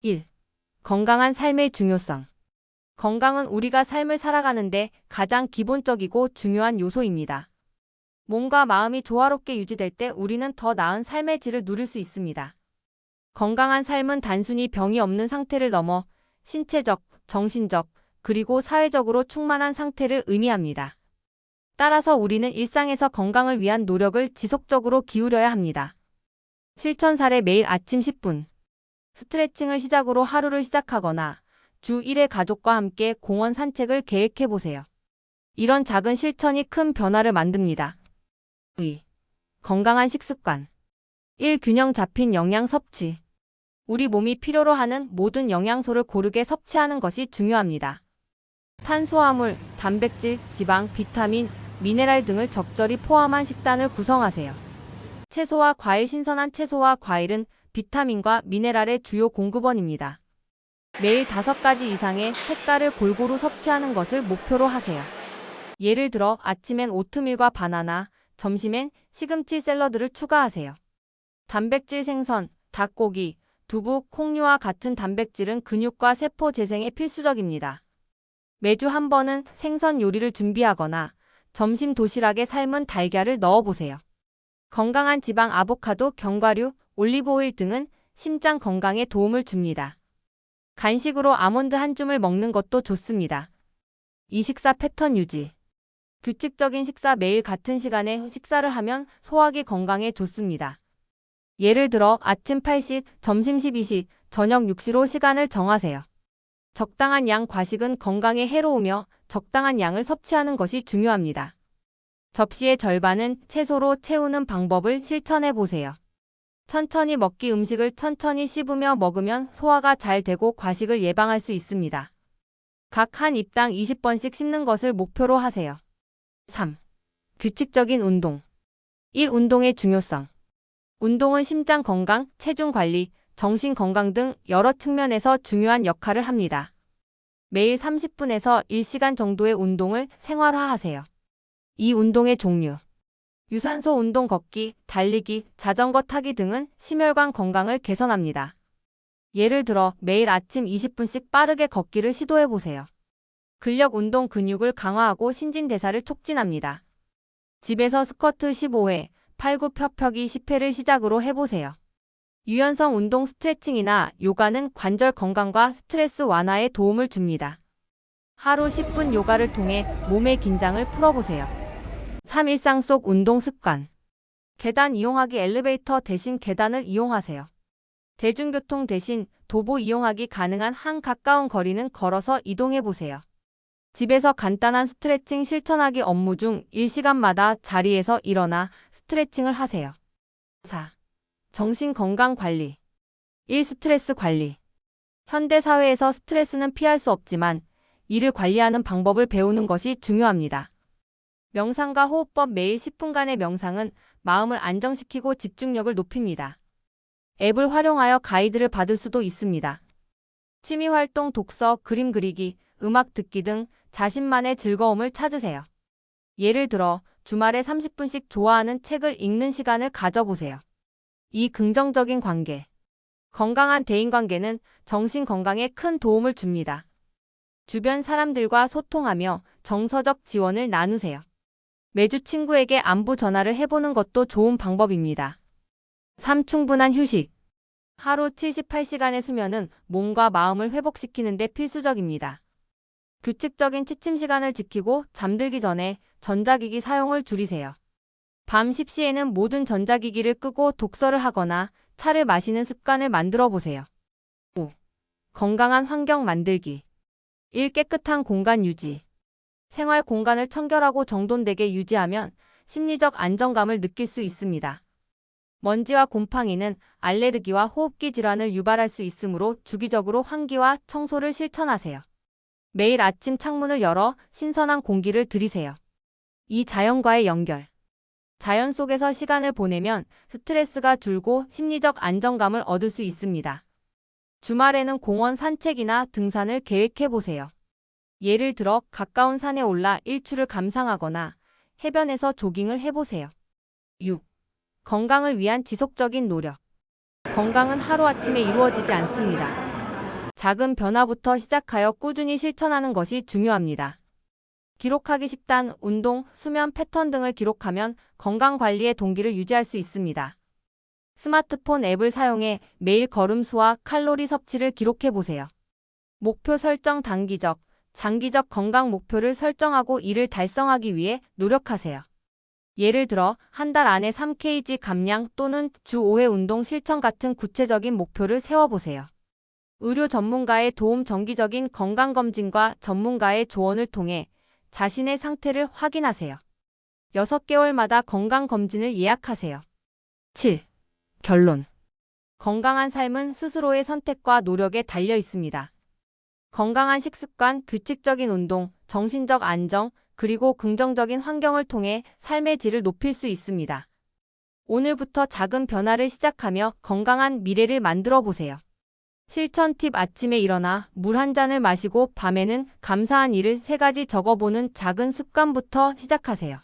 1. 건강한 삶의 중요성. 건강은 우리가 삶을 살아가는데 가장 기본적이고 중요한 요소입니다. 몸과 마음이 조화롭게 유지될 때 우리는 더 나은 삶의 질을 누릴 수 있습니다. 건강한 삶은 단순히 병이 없는 상태를 넘어 신체적, 정신적, 그리고 사회적으로 충만한 상태를 의미합니다. 따라서 우리는 일상에서 건강을 위한 노력을 지속적으로 기울여야 합니다. 실천 사례 매일 아침 10분. 스트레칭을 시작으로 하루를 시작하거나 주 1회 가족과 함께 공원 산책을 계획해 보세요. 이런 작은 실천이 큰 변화를 만듭니다. 2. 건강한 식습관. 1. 균형 잡힌 영양 섭취. 우리 몸이 필요로 하는 모든 영양소를 고르게 섭취하는 것이 중요합니다. 탄수화물, 단백질, 지방, 비타민, 미네랄 등을 적절히 포함한 식단을 구성하세요. 채소와 과일. 신선한 채소와 과일은 비타민과 미네랄의 주요 공급원입니다. 매일 5가지 이상의 색깔을 골고루 섭취하는 것을 목표로 하세요. 예를 들어 아침엔 오트밀과 바나나, 점심엔 시금치 샐러드를 추가하세요. 단백질. 생선, 닭고기, 두부, 콩류와 같은 단백질은 근육과 세포 재생에 필수적입니다. 매주 한 번은 생선 요리를 준비하거나 점심 도시락에 삶은 달걀을 넣어보세요. 건강한 지방. 아보카도, 견과류, 올리브오일 등은 심장 건강에 도움을 줍니다. 간식으로 아몬드 한 줌을 먹는 것도 좋습니다. 이 식사 패턴 유지. 규칙적인 식사. 매일 같은 시간에 식사를 하면 소화기 건강에 좋습니다. 예를 들어 아침 8시, 점심 12시, 저녁 6시로 시간을 정하세요. 적당한 양. 과식은 건강에 해로우며 적당한 양을 섭취하는 것이 중요합니다. 접시의 절반은 채소로 채우는 방법을 실천해 보세요. 천천히 먹기. 음식을 천천히 씹으며 먹으면 소화가 잘 되고 과식을 예방할 수 있습니다. 각 한 입당 20번씩 씹는 것을 목표로 하세요. 3. 규칙적인 운동. 1. 운동의 중요성. 운동은 심장 건강, 체중 관리, 정신 건강 등 여러 측면에서 중요한 역할을 합니다. 매일 30분에서 1시간 정도의 운동을 생활화하세요. 이 운동의 종류. 유산소 운동. 걷기, 달리기, 자전거 타기 등은 심혈관 건강을 개선합니다. 예를 들어 매일 아침 20분씩 빠르게 걷기를 시도해 보세요. 근력 운동. 근육을 강화하고 신진대사를 촉진합니다. 집에서 스쿼트 15회, 팔굽혀펴기 10회를 시작으로 해보세요. 유연성 운동. 스트레칭이나 요가는 관절 건강과 스트레스 완화에 도움을 줍니다. 하루 10분 요가를 통해 몸의 긴장을 풀어보세요. 3. 일상 속 운동 습관. 계단 이용하기. 엘리베이터 대신 계단을 이용하세요. 대중교통 대신 도보 이용하기. 가능한 한 가까운 거리는 걸어서 이동해보세요. 집에서 간단한 스트레칭 실천하기. 업무 중 1시간마다 자리에서 일어나 스트레칭을 하세요. 4. 정신 건강 관리. 1. 스트레스 관리. 현대 사회에서 스트레스는 피할 수 없지만 이를 관리하는 방법을 배우는 것이 중요합니다. 명상과 호흡법. 매일 10분간의 명상은 마음을 안정시키고 집중력을 높입니다. 앱을 활용하여 가이드를 받을 수도 있습니다. 취미활동. 독서, 그림 그리기, 음악 듣기 등 자신만의 즐거움을 찾으세요. 예를 들어 주말에 30분씩 좋아하는 책을 읽는 시간을 가져보세요. 이 긍정적인 관계. 건강한 대인관계는 정신 건강에 큰 도움을 줍니다. 주변 사람들과 소통하며 정서적 지원을 나누세요. 매주 친구에게 안부 전화를 해보는 것도 좋은 방법입니다. 3. 충분한 휴식. 하루 78시간의 수면은 몸과 마음을 회복시키는 데 필수적입니다. 규칙적인 취침 시간을 지키고 잠들기 전에 전자기기 사용을 줄이세요. 밤 10시에는 모든 전자기기를 끄고 독서를 하거나 차를 마시는 습관을 만들어 보세요. 5. 건강한 환경 만들기. 1. 깨끗한 공간 유지. 생활 공간을 청결하고 정돈되게 유지하면 심리적 안정감을 느낄 수 있습니다. 먼지와 곰팡이는 알레르기와 호흡기 질환을 유발할 수 있으므로 주기적으로 환기와 청소를 실천하세요. 매일 아침 창문을 열어 신선한 공기를 들이세요. 2. 자연과의 연결. 자연 속에서 시간을 보내면 스트레스가 줄고 심리적 안정감을 얻을 수 있습니다. 주말에는 공원 산책이나 등산을 계획해 보세요. 예를 들어 가까운 산에 올라 일출을 감상하거나 해변에서 조깅을 해보세요. 6. 건강을 위한 지속적인 노력. 건강은 하루아침에 이루어지지 않습니다. 작은 변화부터 시작하여 꾸준히 실천하는 것이 중요합니다. 기록하기 식단, 운동, 수면 패턴 등을 기록하면 건강 관리의 동기를 유지할 수 있습니다. 스마트폰 앱을 사용해 매일 걸음 수와 칼로리 섭취를 기록해 보세요. 목표 설정 단기적, 장기적 건강 목표를 설정하고 이를 달성하기 위해 노력하세요. 예를 들어 한 달 안에 3kg 감량 또는 주 5회 운동 실천 같은 구체적인 목표를 세워보세요. 의료 전문가의 도움 정기적인 건강검진과 전문가의 조언을 통해 자신의 상태를 확인하세요. 6개월마다 건강검진을 예약하세요. 7. 결론. 건강한 삶은 스스로의 선택과 노력에 달려 있습니다. 건강한 식습관, 규칙적인 운동, 정신적 안정, 그리고 긍정적인 환경을 통해 삶의 질을 높일 수 있습니다. 오늘부터 작은 변화를 시작하며 건강한 미래를 만들어 보세요. 실천 팁. 아침에 일어나 물 한 잔을 마시고 밤에는 감사한 일을 3가지 적어보는 작은 습관부터 시작하세요.